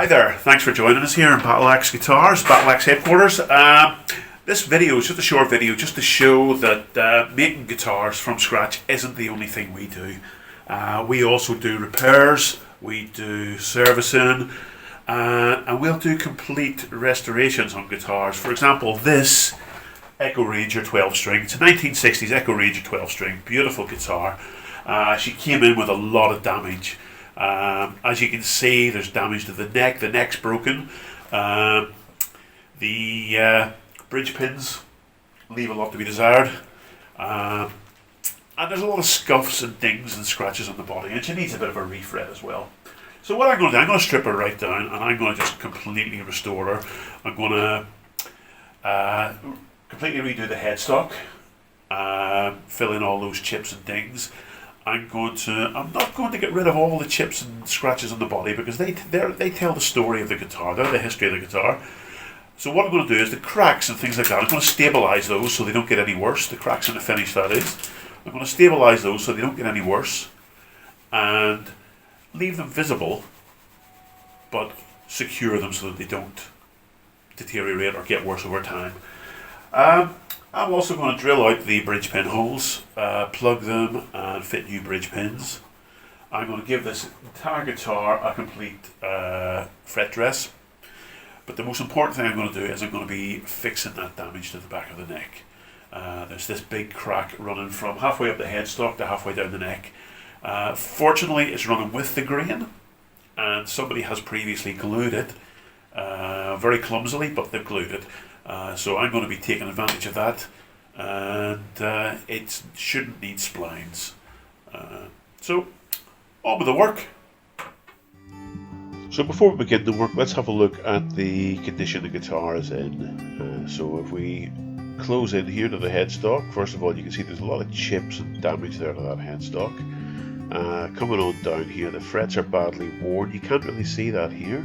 Hi there, thanks for joining us here in BTLX Guitars, BTLX headquarters. This video is just a short video just to show that making guitars from scratch isn't the only thing we do. We also do repairs, we do servicing, and we'll do complete restorations on guitars. For example, this Eko Ranger 12 string, it's a 1960s Eko Ranger 12 string, beautiful guitar. She came in with a lot of damage. As you can see, there's damage to the neck's broken. The bridge pins leave a lot to be desired. And there's a lot of scuffs and dings and scratches on the body, and she needs a bit of a refret as well. So what I'm going to do, I'm going to strip her right down, and I'm going to just completely restore her. I'm going to completely redo the headstock, fill in all those chips and dings. I'm not going to get rid of all the chips and scratches on the body because they tell the story of the guitar, they're the history of the guitar. So what I'm going to do is the cracks and things like that, I'm going to stabilise those so they don't get any worse, the cracks in the finish that is. I'm going to stabilise those so they don't get any worse and leave them visible but secure them so that they don't deteriorate or get worse over time. I'm also going to drill out the bridge pin holes, plug them and fit new bridge pins. I'm going to give this entire guitar a complete fret dress. But the most important thing I'm going to do is I'm going to be fixing that damage to the back of the neck. There's this big crack running from halfway up the headstock to halfway down the neck. Fortunately, it's running with the grain, and somebody has previously glued it, very clumsily, but they've glued it. So I'm going to be taking advantage of that, and it shouldn't need splines. So, on with the work. So before we begin the work, let's have a look at the condition the guitar is in. So if we close in here to the headstock, first of all you can see there's a lot of chips and damage there to that headstock. Coming on down here, the frets are badly worn. You can't really see that here,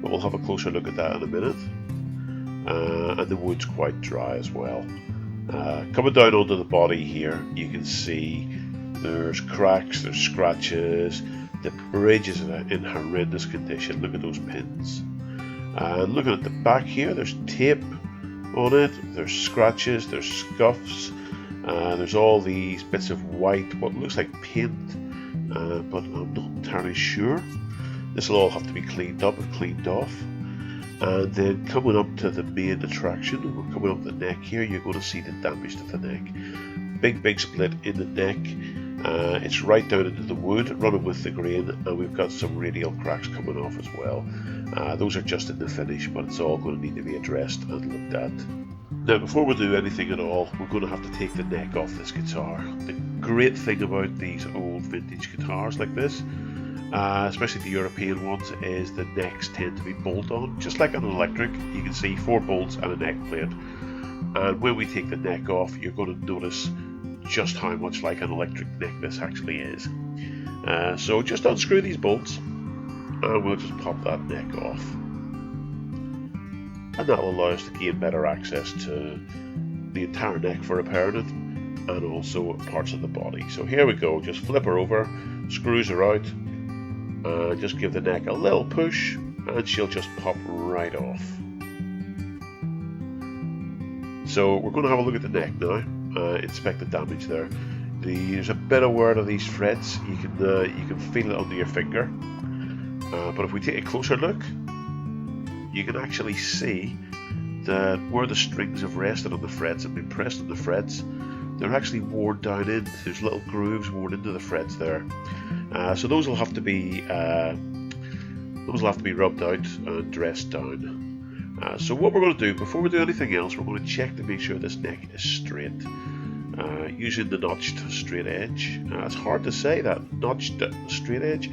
but we'll have a closer look at that in a minute. And the wood's quite dry as well. Coming down onto the body here, you can see there's cracks, there's scratches. The bridge is in horrendous condition. Look at those pins. And looking at the back here, there's tape on it, there's scratches, there's scuffs, there's all these bits of white, what looks like paint, but I'm not entirely sure. This will all have to be cleaned up and cleaned off. And then coming up to the main attraction, we're coming up the neck here, you're going to see the damage to the neck. Big split in the neck. It's right down into the wood, running with the grain, and we've got some radial cracks coming off as well. Those are just in the finish, but it's all going to need to be addressed and looked at. Now, before we do anything at all, we're going to have to take the neck off this guitar. The great thing about these old vintage guitars like this, especially the European ones, is the necks tend to be bolt-on, just like an electric. You can see 4 bolts and a neck plate. And when we take the neck off, you're going to notice just how much like an electric neck this actually is. So just unscrew these bolts and we'll just pop that neck off, and that will allow us to gain better access to the entire neck for repairing it and also parts of the body. So here we go, just flip her over, screws her out, just give the neck a little push and she'll just pop right off. So we're going to have a look at the neck now. Inspect the damage there. There's a bit of wear to these frets. You can feel it under your finger. But if we take a closer look, you can actually see that where the strings have rested on the frets and been pressed on the frets, they're actually worn down in. There's little grooves worn into the frets there. So those will have to be rubbed out and dressed down. So what we're going to do, before we do anything else, we're going to check to make sure this neck is straight, using the notched straight edge. It's hard to say that, notched straight edge.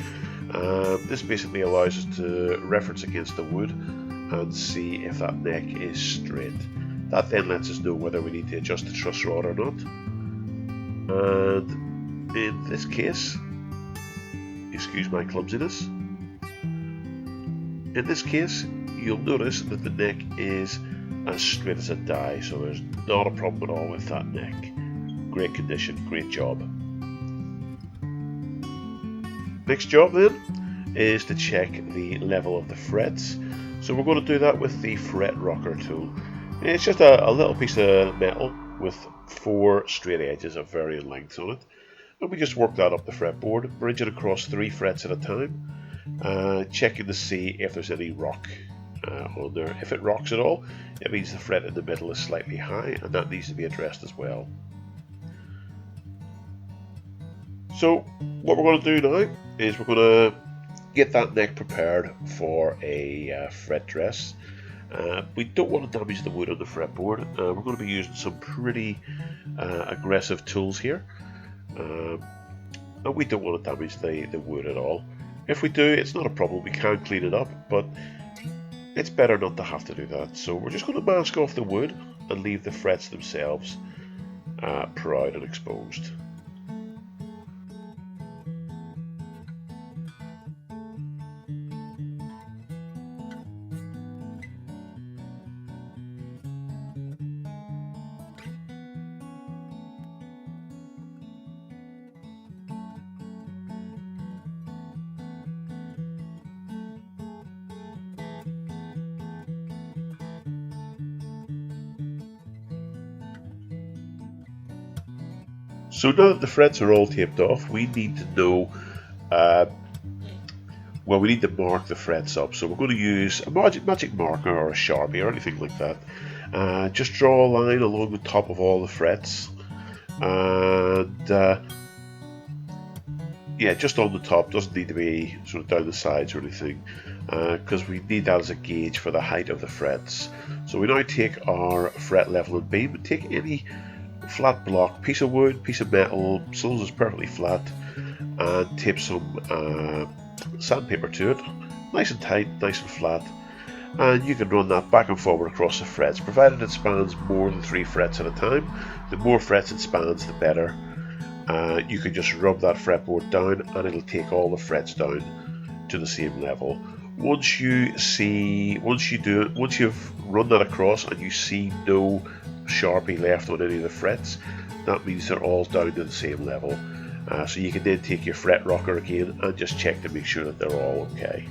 This basically allows us to reference against the wood and see if that neck is straight. That then lets us know whether we need to adjust the truss rod or not. And in this case, excuse my clumsiness, in this case you'll notice that the neck is as straight as a die, so there's not a problem at all with that neck. Great condition, great job. Next job then is to check the level of the frets. So we're going to do that with the fret rocker tool. It's just a little piece of metal with 4 straight edges of varying lengths on it. And we just work that up the fretboard, bridge it across 3 frets at a time, checking to see if there's any rock on there. If it rocks at all, it means the fret in the middle is slightly high, and that needs to be addressed as well. So what we're going to do now is we're going to get that neck prepared for a fret dress. We don't want to damage the wood on the fretboard. We're going to be using some pretty aggressive tools here, and we don't want to damage the wood at all. If we do, it's not a problem, we can clean it up, but it's better not to have to do that. So we're just going to mask off the wood and leave the frets themselves proud and exposed. So now that the frets are all taped off, we need to know, well, we need to mark the frets up. So we're going to use a magic marker or a Sharpie or anything like that. Just draw a line along the top of all the frets, and yeah, just on the top, doesn't need to be sort of down the sides or anything, because we need that as a gauge for the height of the frets. So we now take our fret level and beam and take any flat block, piece of wood, piece of metal, as long as it's perfectly flat, and tape some sandpaper to it, nice and tight, nice and flat, and you can run that back and forward across the frets, provided it spans more than 3 frets at a time. The more frets it spans, the better. You can just rub that fretboard down and it'll take all the frets down to the same level. Once you've run that across and you see no Sharpie left on any of the frets, that means they're all down to the same level. So you can then take your fret rocker again and just check to make sure that they're all okay.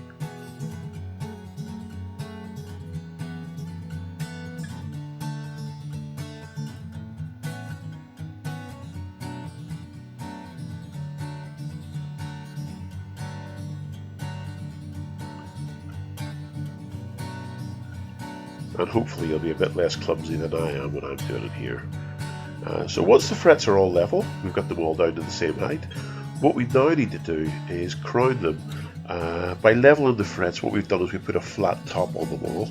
And hopefully you'll be a bit less clumsy than I am when I'm doing it here. So once the frets are all level, we've got them all down to the same height, what we now need to do is crown them. By leveling the frets, what we've done is we put a flat top on them all,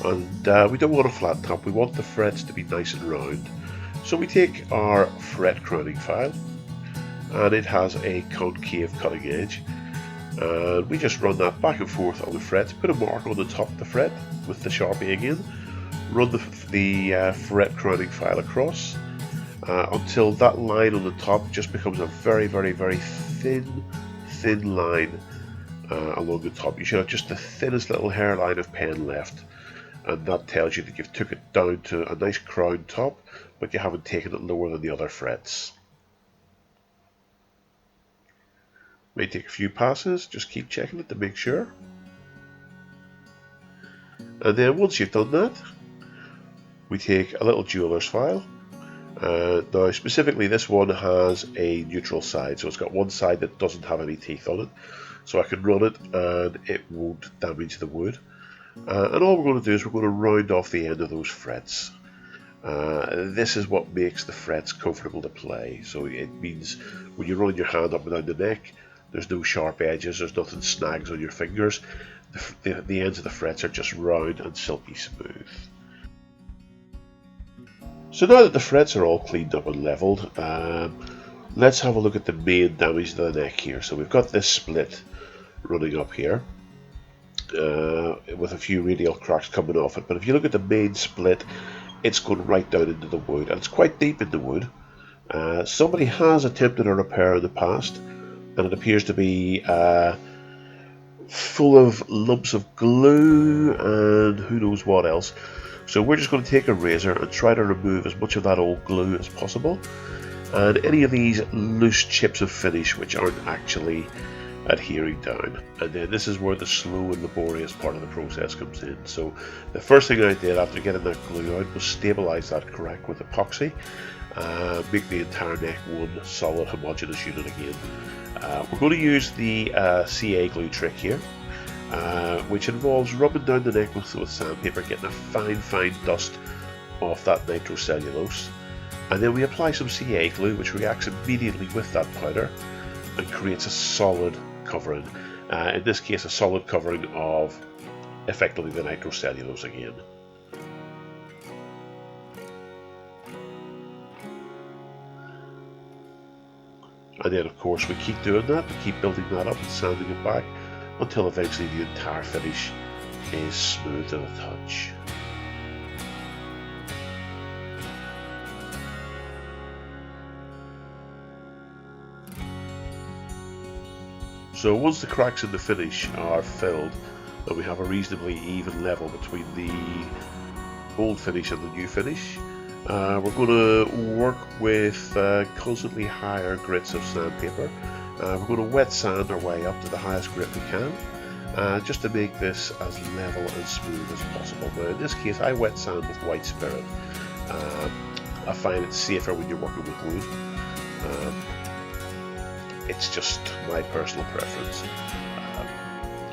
and we don't want a flat top, we want the frets to be nice and round. So we take our fret crowning file, and it has a concave cutting edge, and we just run that back and forth on the frets, put a mark on the top of the fret with the Sharpie again, run the fret crowning file across until that line on the top just becomes a very thin line along the top. You should have just the thinnest little hairline of pen left, and that tells you that you've took it down to a nice crown top, but you haven't taken it lower than the other frets. May take a few passes, just keep checking it to make sure. And then once you've done that, we take a little jeweler's file. Now specifically this one has a neutral side, so it's got one side that doesn't have any teeth on it, so I can run it and it won't damage the wood. And all we're going to do is we're going to round off the end of those frets. This is what makes the frets comfortable to play, so it means when you run your hand up and down the neck, there's no sharp edges, there's nothing snags on your fingers. The ends of the frets are just round and silky smooth. So now that the frets are all cleaned up and leveled, let's have a look at the main damage to the neck here. So we've got this split running up here with a few radial cracks coming off it, but if you look at the main split, it's going right down into the wood, and it's quite deep in the wood. Somebody has attempted a repair in the past, and it appears to be full of lumps of glue and who knows what else. So we're just going to take a razor and try to remove as much of that old glue as possible, and any of these loose chips of finish which aren't actually adhering down. And then this is where the slow and laborious part of the process comes in. So the first thing I did after getting that glue out was stabilize that crack with epoxy, make the entire neck one solid homogeneous unit again. We're going to use the CA glue trick here, which involves rubbing down the neck with sandpaper, getting a fine dust off that nitrocellulose, and then we apply some CA glue, which reacts immediately with that powder and creates a solid covering. In this case, a solid covering of effectively the nitrocellulose again. And then of course we keep doing that, we keep building that up and sanding it back until eventually the entire finish is smooth to the touch. So once the cracks in the finish are filled and we have a reasonably even level between the old finish and the new finish, we're going to work with constantly higher grits of sandpaper. We're going to wet sand our way up to the highest grit we can, just to make this as level and smooth as possible. Now in this case I wet sand with white spirit. I find it safer when you're working with wood. It's just my personal preference.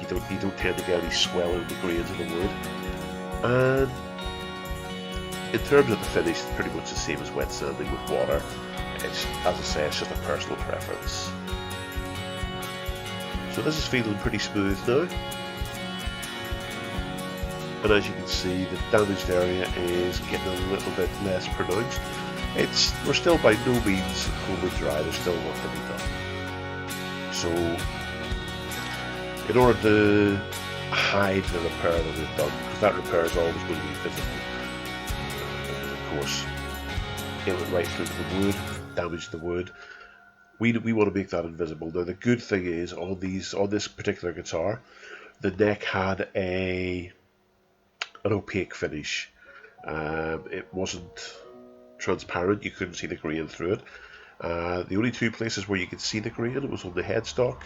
You don't tend to get any swell in the grains of the wood. And in terms of the finish, it's pretty much the same as wet sanding with water. It's, as I say, it's just a personal preference. So this is feeling pretty smooth now. And as you can see, the damaged area is getting a little bit less pronounced. We're still by no means home and dry, there's still work to be done. So, in order to hide the repair that we've done, because that repair is always going to be visible, of course, it went right through the wood, damaged the wood. We want to make that invisible. Now the good thing is, on this particular guitar, the neck had an opaque finish. It wasn't transparent, you couldn't see the grain through it. The only two places where you could see the grain was on the headstock,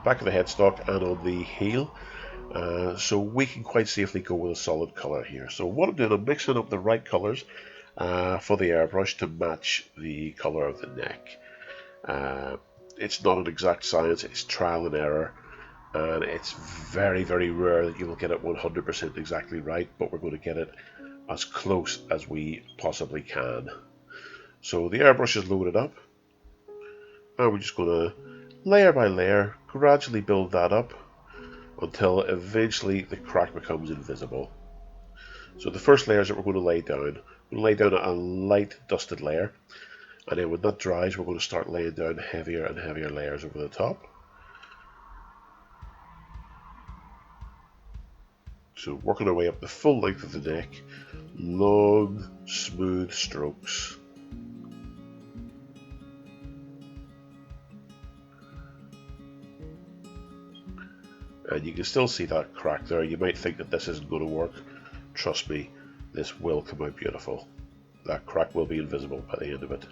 back of the headstock, and on the heel. So we can quite safely go with a solid colour here. So what I'm doing, I'm mixing up the right colours for the airbrush to match the colour of the neck. It's not an exact science, it's trial and error, and it's very rare that you will get it 100% exactly right, but we're going to get it as close as we possibly can. So the airbrush is loaded up, and we're just going to layer by layer gradually build that up until eventually the crack becomes invisible. So the first layers that we're going to lay down, we'll lay down a light dusted layer, and then when that dries we're going to start laying down heavier and heavier layers over the top. So working our way up the full length of the neck, long smooth strokes. And you can still see that crack there. You might think that this isn't going to work. Trust me, this will come out beautiful. That crack will be invisible by the end of it.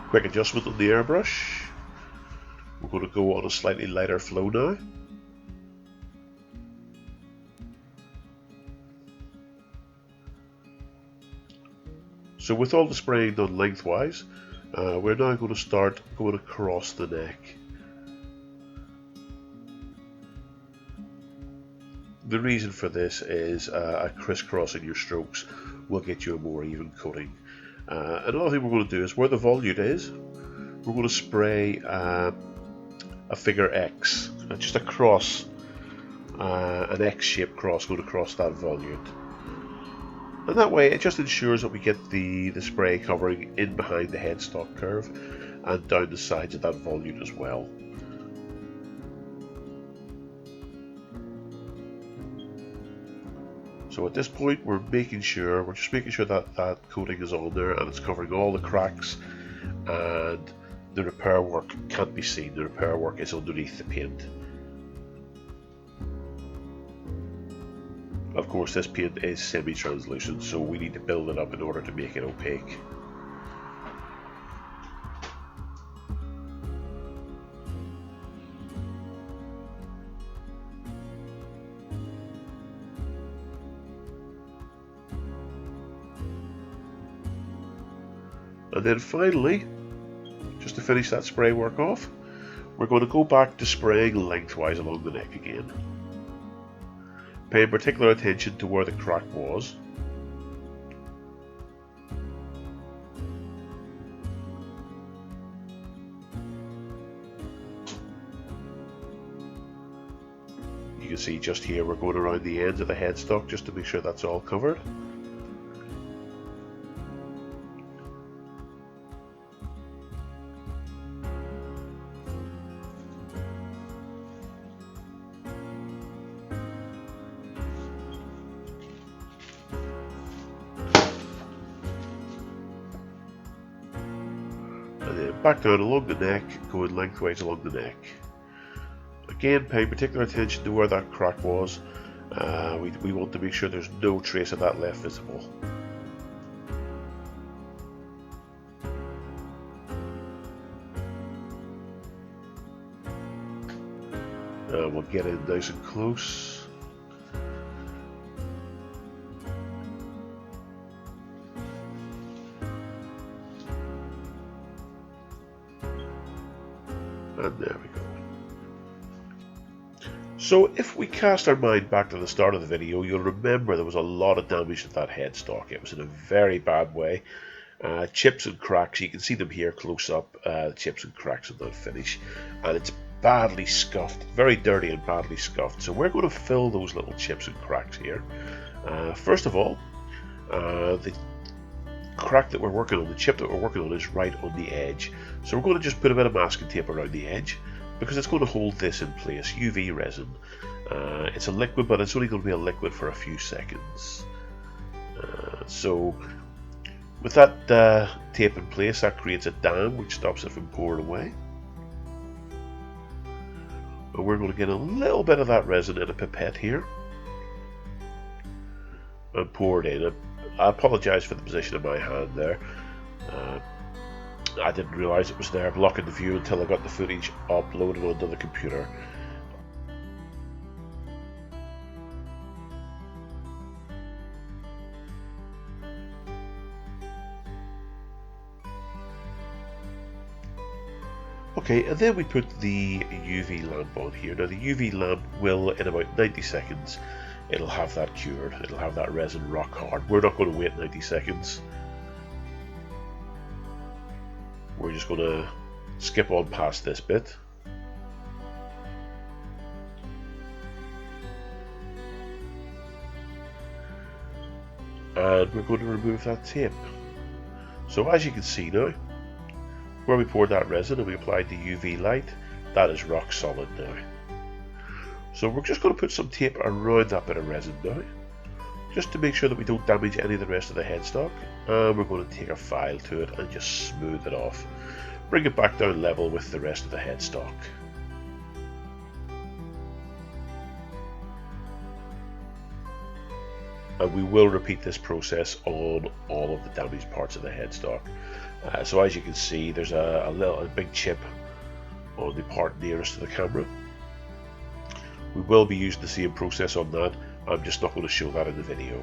Quick adjustment on the airbrush. We're going to go on a slightly lighter flow now. So with all the spraying done lengthwise, we're now going to start going across the neck. The reason for this is crisscrossing your strokes will get you a more even coating. Another thing we're going to do is where the volute is, we're going to spray a figure X, just a cross, an X-shaped cross going across that volute. And that way it just ensures that we get the spray covering in behind the headstock curve and down the sides of that volute as well. So at this point we're just making sure that that coating is on there and it's covering all the cracks, and the repair work can't be seen. The repair work is underneath the paint. Of course, this paint is semi-translucent, so we need to build it up in order to make it opaque. And then finally, just to finish that spray work off, we're going to go back to spraying lengthwise along the neck again. Paying particular attention to where the crack was. You can see just here we're going around the ends of the headstock just to make sure that's all covered. And then back down along the neck, going lengthwise along the neck. Again, paying particular attention to where that crack was. We want to make sure there's no trace of that left visible. We'll get in nice and close. And there we go. So if we cast our mind back to the start of the video, you'll remember there was a lot of damage to that headstock. It was in a very bad way. Chips and cracks, you can see them here close up, chips and cracks on that finish. And it's badly scuffed, very dirty and badly scuffed. So we're going to fill those little chips and cracks here. First of all, the crack that we're working on, the chip that we're working on, is right on the edge. So we're going to just put a bit of masking tape around the edge because it's going to hold this in place. UV resin. It's a liquid, but it's only going to be a liquid for a few seconds. So with that tape in place, that creates a dam which stops it from pouring away. And we're going to get a little bit of that resin in a pipette here and pour it in. I apologise for the position of my hand there. I didn't realise it was there blocking the view until I got the footage uploaded onto the computer. Okay, and then we put the UV lamp on here. Now the UV lamp will, in about 90 seconds, it'll have that cured. It'll have that resin rock hard. We're not going to wait 90 seconds. We're just going to skip on past this bit. And we're going to remove that tape. So as you can see now, where we poured that resin and we applied the UV light, that is rock solid now. So we're just going to put some tape around that bit of resin now, just to make sure that we don't damage any of the rest of the headstock. And we're going to take a file to it and just smooth it off. Bring it back down level with the rest of the headstock. And we will repeat this process on all of the damaged parts of the headstock. So as you can see, there's a big chip on the part nearest to the camera. We will be using the same process on that. I'm just not going to show that in the video.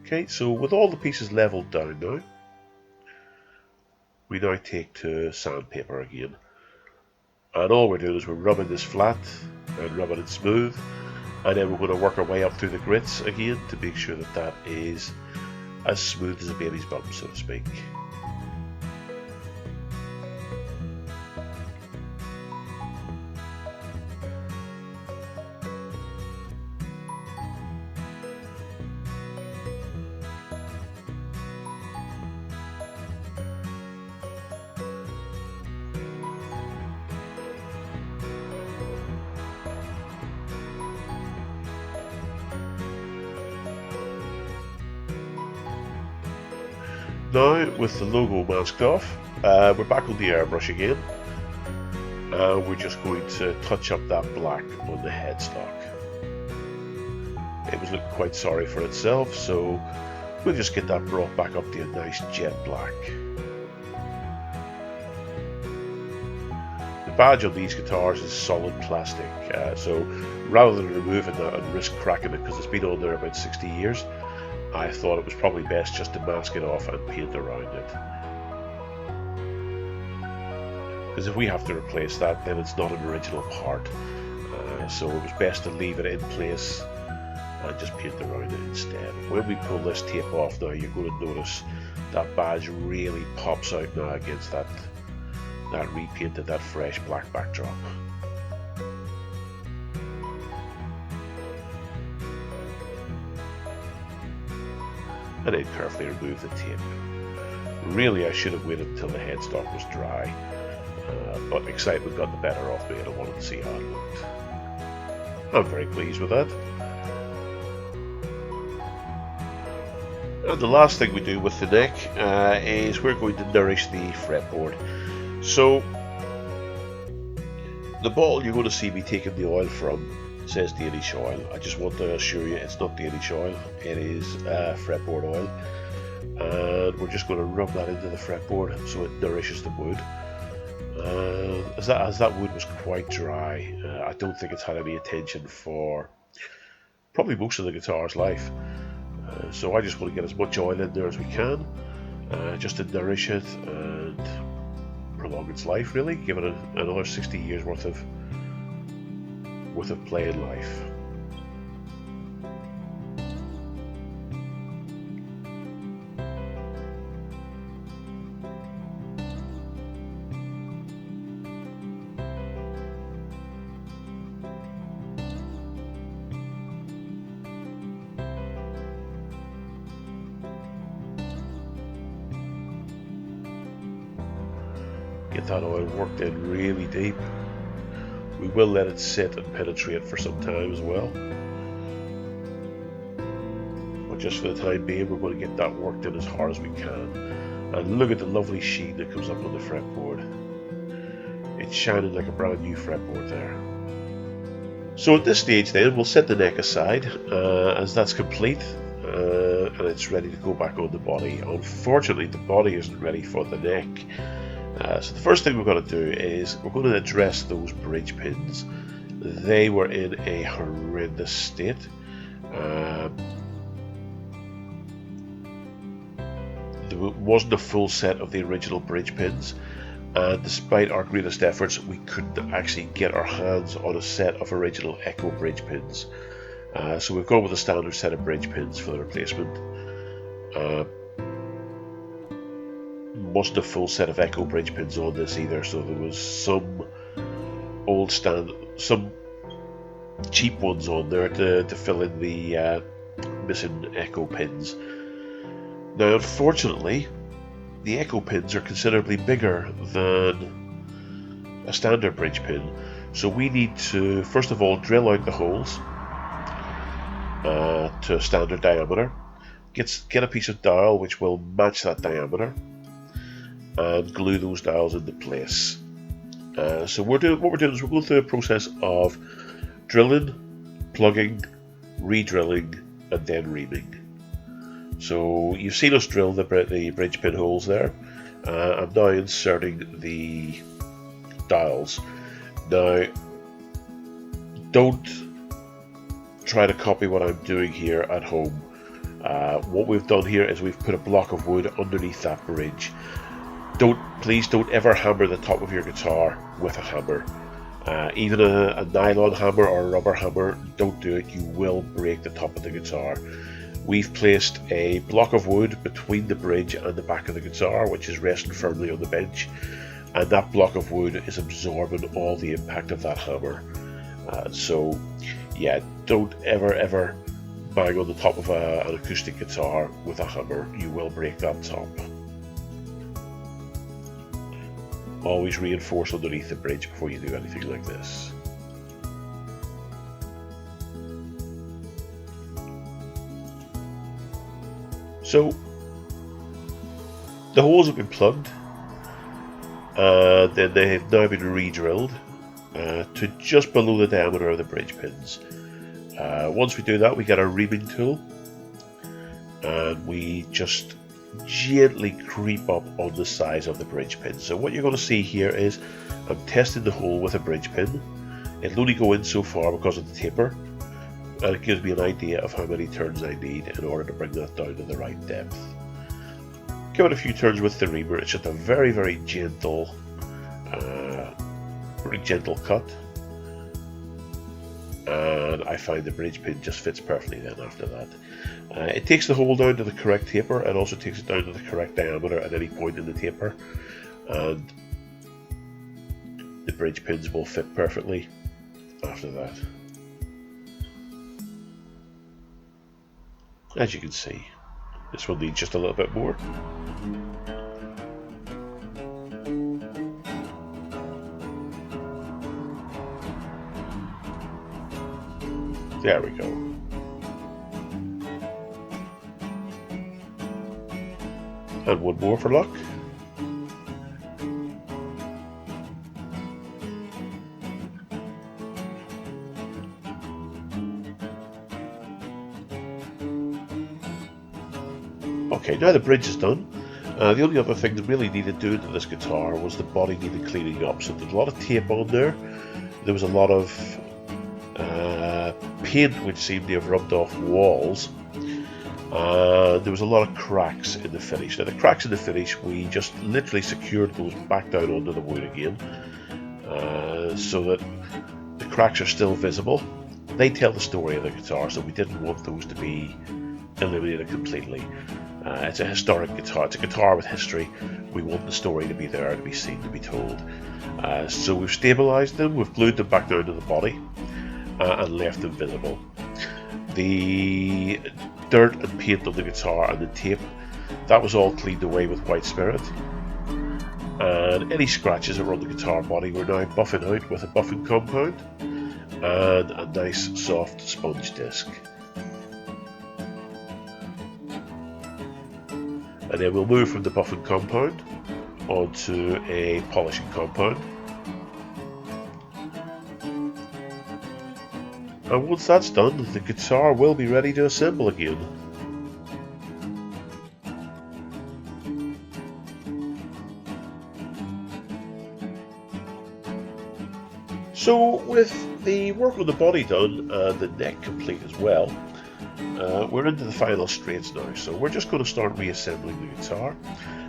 Okay, so with all the pieces leveled down now, we now take to sandpaper again. And all we're doing is we're rubbing this flat and rubbing it smooth, and then we're going to work our way up through the grits again to make sure that that is as smooth as a baby's bum, so to speak. Now, with the logo masked off, we're back on the airbrush again. We're just going to touch up that black on the headstock. It was looking quite sorry for itself, so we'll just get that brought back up to a nice jet black. The badge on these guitars is solid plastic, so rather than removing that and risk cracking it because it's been on there about 60 years, I thought it was probably best just to mask it off and paint around it. Because if we have to replace that, then it's not an original part. So it was best to leave it in place and just paint around it instead. When we pull this tape off now, you're going to notice that badge really pops out now against that repainted, that fresh black backdrop. And then carefully remove the tape. Really, I should have waited until the headstock was dry, but excitement got the better of me and I wanted to see how it looked. I'm very pleased with that. And the last thing we do with the neck is we're going to nourish the fretboard. So the bottle you're going to see me taking the oil from says Danish oil. I just want to assure you it's not Danish oil, it is fretboard oil. And we're just going to rub that into the fretboard so it nourishes the wood. As that wood was quite dry, I don't think it's had any attention for probably most of the guitar's life. So I just want to get as much oil in there as we can, just to nourish it and prolong its life, really, give it another 60 years worth of playing life. Get that oil worked in really deep. We will let it sit and penetrate for some time as well. But just for the time being, we're going to get that worked in as hard as we can. And look at the lovely sheen that comes up on the fretboard. It's shining like a brand new fretboard there. So at this stage then, we'll set the neck aside as that's complete. And it's ready to go back on the body. Unfortunately, the body isn't ready for the neck. So the first thing we're going to do is we're going to address those bridge pins. They were in a horrendous state. There wasn't a full set of the original bridge pins, and despite our greatest efforts, we couldn't actually get our hands on a set of original Eko bridge pins. So we've gone with a standard set of bridge pins for the replacement. Wasn't a full set of Eko bridge pins on this either, so there was some some cheap ones on there to fill in the missing Eko pins. Now, unfortunately, the Eko pins are considerably bigger than a standard bridge pin, so we need to first of all drill out the holes to a standard diameter, get a piece of dowel which will match that diameter, and glue those dowels into place. So what we're doing is we're going through a process of drilling, plugging, re-drilling, and then reaming. So you've seen us drill the bridge pin holes there. I'm now inserting the dowels. Now, don't try to copy what I'm doing here at home. What we've done here is we've put a block of wood underneath that bridge. Please don't ever hammer the top of your guitar with a hammer. Even a nylon hammer or a rubber hammer, don't do it. You will break the top of the guitar. We've placed a block of wood between the bridge and the back of the guitar, which is resting firmly on the bench, and that block of wood is absorbing all the impact of that hammer. So yeah, don't ever bang on the top of an acoustic guitar with a hammer. You will break that top. Always reinforce underneath the bridge before you do anything like this. So The holes have been plugged, and then they have now been re-drilled to just below the diameter of the bridge pins. Once we do that, we get our reaming tool, and we just gently creep up on the size of the bridge pin. So what you're going to see here is I'm testing the hole with a bridge pin. It'll only go in so far because of the taper, and it gives me an idea of how many turns I need in order to bring that down to the right depth. Give it a few turns with the reamer. It's just a very, very gentle cut, and I find the bridge pin just fits perfectly then after that. It takes the hole down to the correct taper. It also takes it down to the correct diameter at any point in the taper, and the bridge pins will fit perfectly after that. As you can see, this one needs just a little bit more. There we go. And one more for luck. Okay, now the bridge is done. The only other thing that really needed doing to this guitar was the body needed cleaning up. So there's a lot of tape on there. There was a lot of paint which seemed to have rubbed off walls. There was a lot of cracks in the finish. Now the cracks in the finish, we just literally secured those back down onto the wood again, so that the cracks are still visible. They tell the story of the guitar, so we didn't want those to be eliminated completely. It's a historic guitar. It's a guitar with history. We want the story to be there, to be seen, to be told. So we've stabilized them, we've glued them back down to the body, and left them visible. The dirt and paint on the guitar and the tape, that was all cleaned away with white spirit. And any scratches that were on the guitar body were now buffing out with a buffing compound and a nice soft sponge disc. And then we'll move from the buffing compound onto a polishing compound. And once that's done, the guitar will be ready to assemble again. So with the work on the body done and the neck complete as well, we're into the final straights now. So we're just going to start reassembling the guitar,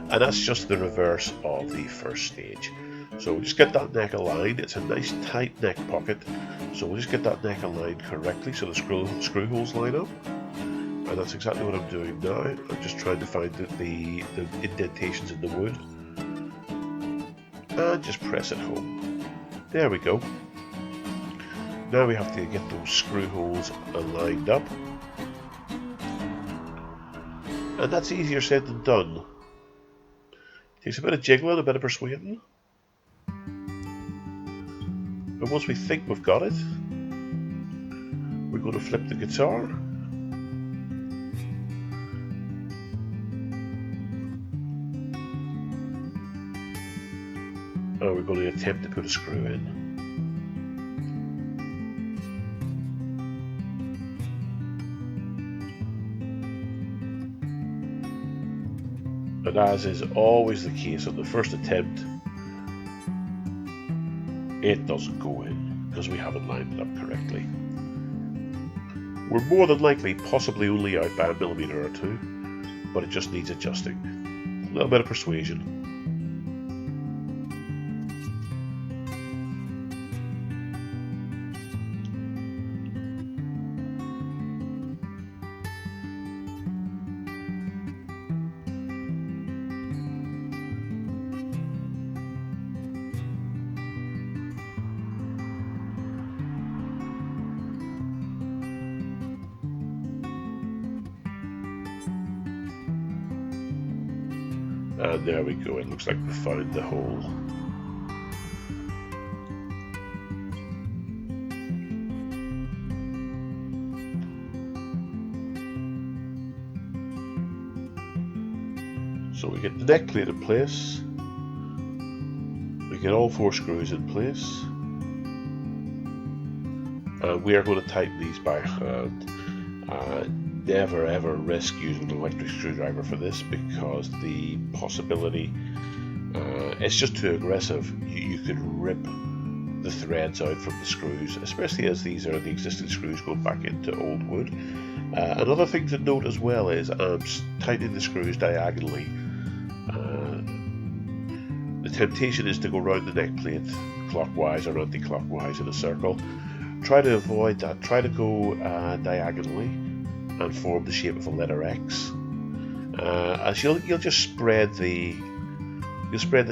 and that's just the reverse of the first stage. So we'll just get that neck aligned. It's a nice tight neck pocket, so we'll just get that neck aligned correctly so the screw holes line up. And that's exactly what I'm doing now. I'm just trying to find the indentations in the wood and just press it home. There we go. Now we have to get those screw holes aligned up, and that's easier said than done. Takes a bit of jiggling, a bit of persuading. And once we think we've got it, we're going to flip the guitar. And we're going to attempt to put a screw in. And as is always the case on the first attempt, it doesn't go in because we haven't lined it up correctly. We're more than likely possibly only out by a millimeter or two, but it just needs adjusting. A little bit of persuasion. And there we go, it looks like we found the hole. So we get the neck plate in place, we get all 4 screws in place, and we are going to tighten these by hand. Never ever risk using an electric screwdriver for this, because the possibility, it's just too aggressive. You could rip the threads out from the screws, especially as these are the existing screws going back into old wood. Another thing to note as well is I'm tightening the screws diagonally. The temptation is to go around the neck plate clockwise or anti-clockwise in a circle. Try to avoid that. Try to go diagonally and form the shape of a letter X. As you'll just spread the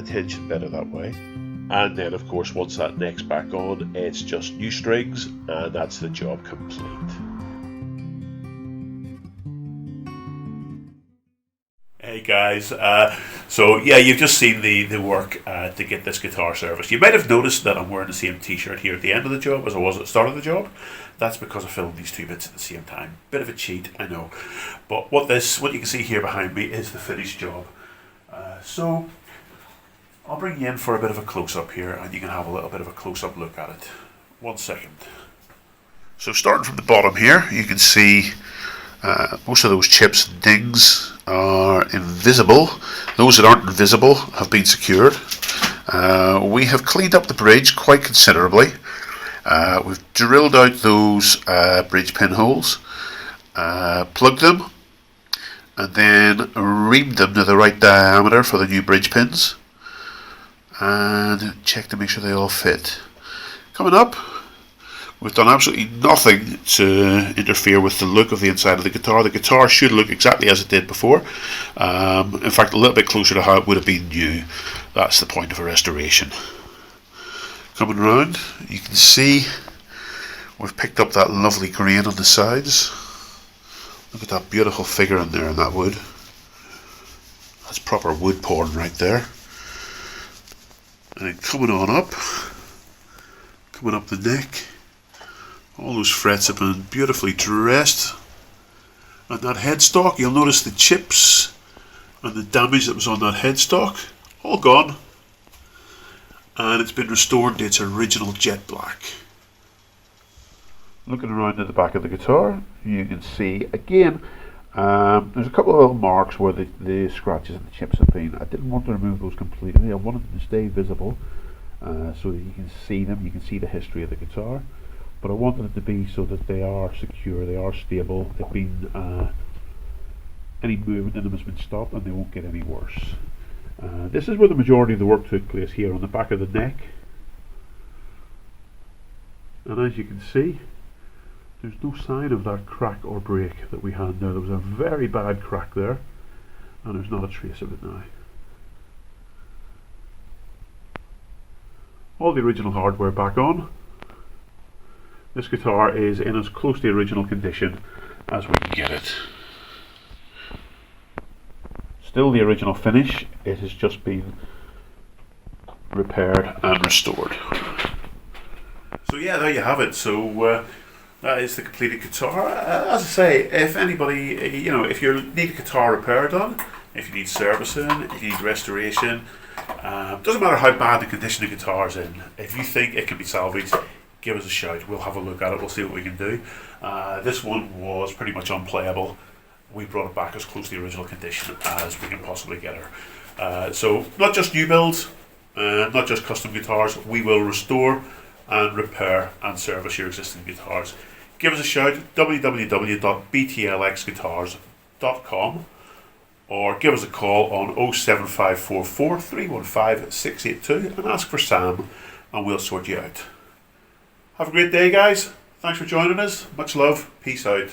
tension better that way. And then, of course, once that neck's back on, it's just new strings, and that's the job complete. Hey guys, so yeah, you've just seen the work to get this guitar serviced. You might have noticed that I'm wearing the same t-shirt here at the end of the job as I was at the start of the job. That's because I filmed these 2 bits at the same time. Bit of a cheat, I know. But what you can see here behind me is the finished job. So I'll bring you in for a bit of a close-up here, and you can have a little bit of a close-up look at it. 1 second. So starting from the bottom here, you can see most of those chips and dings are invisible. Those that aren't invisible have been secured. We have cleaned up the bridge quite considerably. We've drilled out those bridge pinholes, plugged them, and then reamed them to the right diameter for the new bridge pins, and check to make sure they all fit. Coming up, we've done absolutely nothing to interfere with the look of the inside of the guitar. The guitar should look exactly as it did before. In fact, a little bit closer to how it would have been new. That's the point of a restoration. Coming around, you can see we've picked up that lovely grain on the sides. Look at that beautiful figure in there in that wood. That's proper wood porn right there. And coming up the neck, all those frets have been beautifully dressed. And that headstock, you'll notice the chips and the damage that was on that headstock, all gone. And it's been restored to its original jet black. Looking around at the back of the guitar, you can see again, there's a couple of little marks where the scratches and the chips have been. I didn't want to remove those completely. I wanted them to stay visible, so that you can see them, you can see the history of the guitar. But I wanted it to be so that they are secure, they are stable, they've been, any movement in them has been stopped, and they won't get any worse. This is where the majority of the work took place, here on the back of the neck. And as you can see, there's no sign of that crack or break that we had there. There was a very bad crack there, and there's not a trace of it now. All the original hardware back on. This guitar is in as close to the original condition as we can get it. Still the original finish, it has just been repaired and restored. So yeah, there you have it. So that is the completed guitar. As I say, if anybody, if you need a guitar repair done, if you need servicing, if you need restoration, doesn't matter how bad the condition the guitar's in, if you think it can be salvaged, give us a shout. We'll have a look at it, we'll see what we can do. This one was pretty much unplayable. We brought it back as close to the original condition as we can possibly get her. So not just new builds, not just custom guitars, we will restore and repair and service your existing guitars. Give us a shout, www.btlxguitars.com, or give us a call on 07544 315 682 and ask for Sam, and we'll sort you out. Have a great day, guys. Thanks for joining us. Much love. Peace out.